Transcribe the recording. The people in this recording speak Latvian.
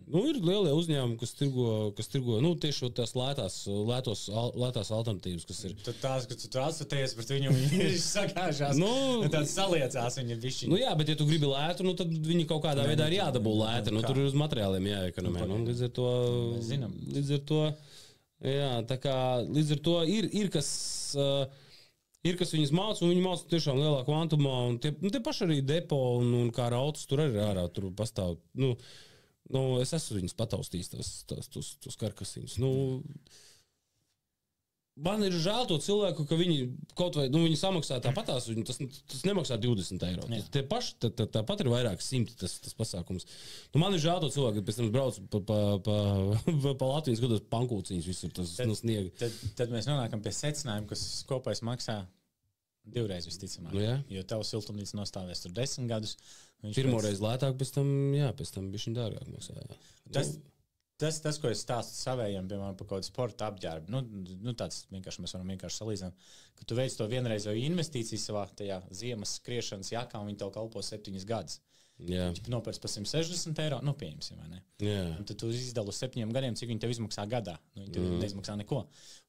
Nu, ir lielie uzņēmumi, kas tirgo nu, tieši tās lētās alternatīvas, kas ir. Tad tās, ka tu atstaties pret viņu, viņi ir sagāžās, tāds saliecās viņa bišķiņi. Nu jā, bet ja tu gribi lētu, nu tad viņi kaut kādā veidā ir jādabū lēti, nu tur ir uz materiāliem jāekonomē. Nu, līdz ar to, jā, tā kā, līdz ar to ir kas viņas māca, un viņi māca tiešām lielā kvantumā, un tie paši arī depo un kā ar autos tur arī ārā, tur pastāv, es esmu viņas pataustījis, tos karkasiņus, man ir žēl to cilvēku, ka viņi kaut vai, viņi samaksā tāpatās, tas nemaksā 20 eiro. Tie paši, tāpat ir vairāk simti tas pasākums. Man ir žēl to cilvēku, ka pēc tam brauc pa Latvijas skatos pankūciņus visur tas sniega. Tad mēs nonākam pie secinājuma, kas kopais maksā 2 reizes visticamāk. Jo tev siltumnīca nostāvēs tur 10 gadus. Pirmoreiz lētāk, pēc tam bišķiņ dārgāk maksā. Tas, ko es stāstu savējiem, piemēram, par kaut kādu sporta apģērbu, tāds vienkārši mēs varam vienkārši salīdzināt, ka tu veic to vienreizēju investīciju savā tajā ziemas skriešanas jakā, un viņi tev kalpo 7 gadus. Viņš nopērts par 160 eiro, pieņemsim, vai ne? Un tad tu izdali uz 7 gadiem, cik viņi tev izmaksā gadā. Viņi tev neizmaksā neko.